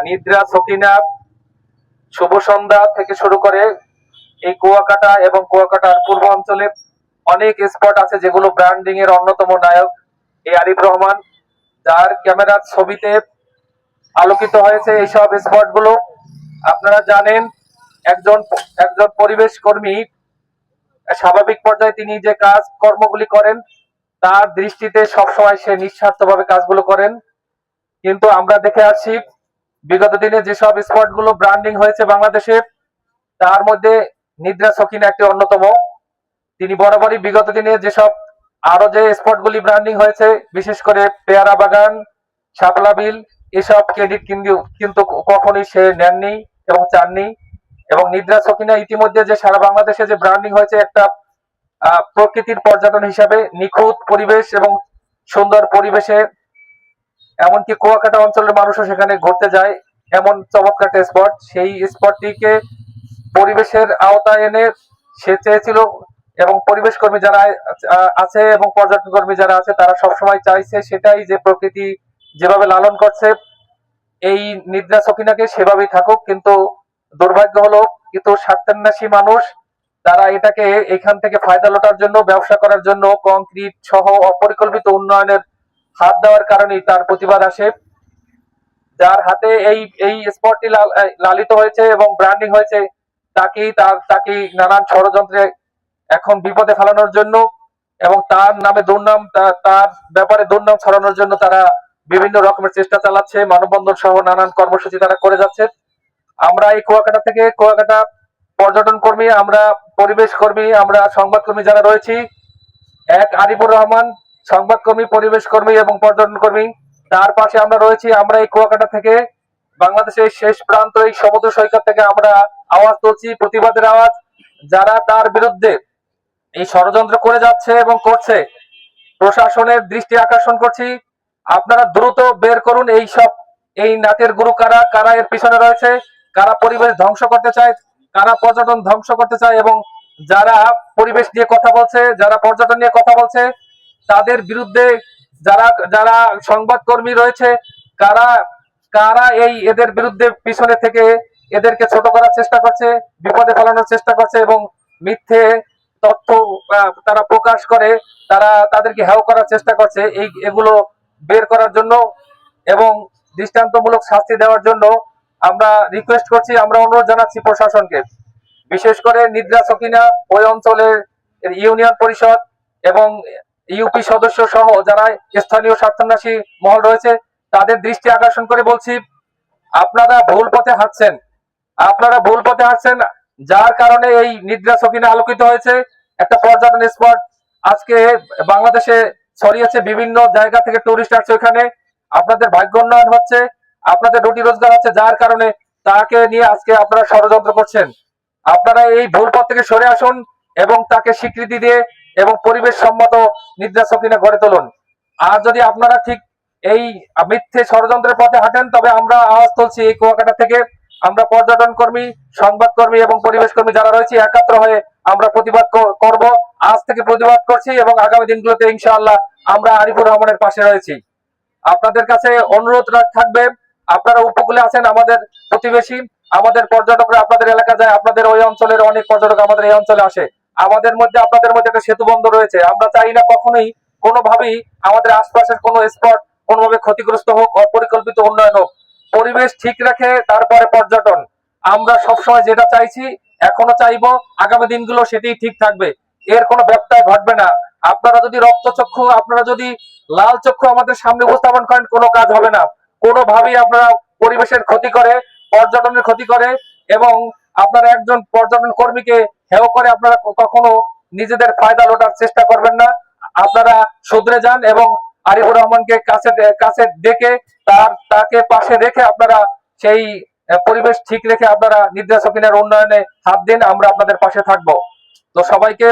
নিদ্রা, সকিনা, শুভ সন্ধ্যা থেকে শুরু করে এই কুয়াকাটা এবং কুয়াকাটার পূর্ব অঞ্চলে অনেক স্পট আছে যেগুলো ব্র্যান্ডিং এর অন্যতম নায়ক এই আরিফ রহমান, যার ক্যামেরার ছবিতে আলোকিত হয়েছে এইসব স্পট গুলো। আপনারা জানেন, একজন একজন পরিবেশ কর্মী স্বাভাবিক পর্যায়ে তিনি যে কাজ কর্মগুলি করেন তার দৃষ্টিতে সবসময় সে নিঃস্বার্থভাবে কাজগুলো করেন। কিন্তু আমরা দেখে আসছি বিগত দিনে যেসব স্পট গুলো ব্র্যান্ডিং হয়েছে বাংলাদেশে, তার মধ্যে নিদ্রা সকিনা একটি অন্যতম। তিনি বরাবরই বিগত দিনে যেসব আরো যে স্পট গুলি ব্র্যান্ডিং হয়েছে, বিশেষ করে পেয়ারা বাগান, শাপলা বিল, এসব ক্রেডিট কিন্তু কখনোই সে নেননি এবং চাননি। এবং নিদ্রা সকিনা ইতিমধ্যে যে সারা বাংলাদেশে যে ব্র্যান্ডিং হয়েছে একটা প্রকৃতির পর্যটন হিসাবে, নিখুঁত পরিবেশ এবং সুন্দর পরিবেশে, এমনকি কুয়াকাটা অঞ্চলের মানুষও সেখানে ঘুরতে যায়, এমন চমৎকার একটা স্পট। সেই স্পটটিকে পরিবেশের আওতায় এনে সে চেয়েছিল, এবং পরিবেশ কর্মী যারা আছে এবং পর্যটন কর্মী যারা আছে তারা সবসময় চাইছে সেটাই, যে প্রকৃতি যেভাবে লালন করছে এই নিদ্রা সকিনাকে সেভাবেই থাকুক। কিন্তু দুর্ভাগ্য হলো কিন্তু স্বার্থান্বেষী মানুষ তারা এটাকে এখান থেকে ফায়দা লোটার জন্য, ব্যবসা করার জন্য কংক্রিট সহ অপরিকল্পিত উন্নয়নের হাত দেওয়ার কারণেই তার প্রতিবাদ আসে। যার হাতে এই এই স্পটটি লালিত হয়েছে এবং ব্র্যান্ডিং হয়েছে, তাকে নানান ষড়যন্ত্রে এখন বিপদে ফেলানোর জন্য এবং তার নামে দুর্নাম, তার ব্যাপারে দুর্নাম ছড়ানোর জন্য তারা বিভিন্ন রকমের চেষ্টা চালাচ্ছে, মানববন্ধন সহ নানান কর্মসূচি তারা করে যাচ্ছে। আমরা এই কুয়াকাটা থেকে, কুয়াকাটা পর্যটন কর্মী, আমরা পরিবেশ কর্মী, আমরা সংবাদ কর্মী যারা রয়েছি, এক আরিফুর রহমান সংবাদ কর্মী, পরিবেশ কর্মী এবং পর্যটন কর্মী, তার পাশে আমরা রয়েছি। আমরা এই কুয়াকাটা থেকে বাংলাদেশের শেষ প্রান্ত এই সমুদ্র সৈকত থেকে আমরা আওয়াজ তুলছি, প্রতিবাদের আওয়াজ। যারা তার বিরুদ্ধে এই ষড়যন্ত্র করে যাচ্ছে এবং করছে, প্রশাসনের দৃষ্টি আকর্ষণ করছি, আপনারা দ্রুত বের করুন এই নাটের গুরু কারা, কারা এর পিছনে রয়েছে, কারা পরিবেশ ধ্বংস করতে চায়, কারা পর্যটন ধ্বংস করতে চায়, এবং যারা পরিবেশ নিয়ে কথা বলছে, যারা পর্যটন নিয়ে কথা বলছে, তাদের বিরুদ্ধে যারা যারা সংবাদ কর্মী রয়েছে, কারা কারা এদের বিরুদ্ধে পিছনে থেকে এদেরকে ছোট করার চেষ্টা করছে, বিপদে ফেলানোর চেষ্টা করছে এবং মিথ্যে তথ্য তারা প্রকাশ করে, তাদেরকে হেয় করার চেষ্টা করছে, এগুলো বের করার জন্য এবং দৃষ্টান্তমূলক শাস্তি দেওয়ার জন্য আমরা রিকোয়েস্ট করছি, আমরা অনুরোধ জানাচ্ছি প্রশাসনকে। বিশেষ করে নিদ্রা সকিনা ওই অঞ্চলের ইউনিয়ন পরিষদ এবং ইউপি সদস্য সহ যারা স্থানীয় স্বার্থান্বেষী মহল রয়েছে, তাদের দৃষ্টি আকর্ষণ করে বলছি, আপনারা ভুল পথে হাঁটছেন, আপনারা ভুল পথে হাঁটছেন। যার কারণে এই নিদ্রা সকিনা আলোকিত হয়েছে, একটা পর্যটন স্পট আজকে বাংলাদেশে ছড়িয়েছে, বিভিন্ন জায়গা থেকে টুরিস্ট আসছে ওখানে, আপনাদের ভাগ্য উন্নয়ন হচ্ছে, আপনাদের রুটি রোজগার হচ্ছে, যার কারণে তাকে নিয়ে আজকে আপনারা ষড়যন্ত্র করছেন। আপনারা এই ভুল পথ থেকে সরে আসুন এবং তাকে স্বীকৃতি দিয়ে এবং পরিবেশ সম্মত নিদ্রা সকিনা গড়ে তুলুন। আর যদি আপনারা ঠিক এই মিথ্যে ষড়যন্ত্রের পথে হাঁটেন, তবে আমরা আওয়াজ তুলছি এই কুয়াকাটা থেকে, আমরা পর্যটন কর্মী, সংবাদ কর্মী এবং পরিবেশ কর্মী যারা রয়েছে একাত্র হয়ে আমরা প্রতিবাদ করব। আজ থেকে প্রতিবাদ করছি এবং আগামী দিনগুলোতে ইনশাআল্লাহ আমরা আরিফুর রহমানের পাশে রয়েছি। আপনাদের কাছে অনুরোধ থাকবে, আপনারা উপকূলে আছেন, আমাদের প্রতিবেশী, আমাদের পর্যটকরা আপনাদের এলাকা যায়, আপনাদের ওই অঞ্চলের অনেক পর্যটক আমাদের এই অঞ্চলে আসে, আমাদের মধ্যে আপনাদের মধ্যে একটা সেতু বন্ধ রয়েছে। আমরা চাই না কখনোই কোনোভাবেই আমাদের আশপাশের কোনো স্পট কোনোভাবে ক্ষতিগ্রস্ত হোক, অপরিকল্পিত উন্নয়ন হোক। পরিবেশ ঠিক রাখে তারপরে পর্যটন, আমরা সবসময় যেটা চাইছি, এখনো চাইবো, আগামী দিনগুলো সেটাই ঠিক থাকবে, এর কোনো ব্যত্যয় ঘটবে না। আপনারা যদি রক্তচক্ষু, আপনারা যদি লাল চক্ষু আমাদের সামনে উপস্থাপন করেন, কোনো কাজ হবে না। কোনোভাবেই আপনারা পরিবেশের ক্ষতি করে, পর্যটনের ক্ষতি করে এবং আপনারা একজন পর্যটন কর্মীকে হেয় করে আপনারা কখনো নিজেদের ফায়দা লোটার চেষ্টা করবেন না। আপনারা শুধরে যান এবং আরিফুর রহমানকে কাছে ডেকে তাকে পাশে রেখে আপনারা সেই পরিবেশ ঠিক রেখে আপনারা নিদ্রা সকিনার উন্নয়নে হাত দিন, আমরা আপনাদের পাশে থাকবো। তো সবাইকে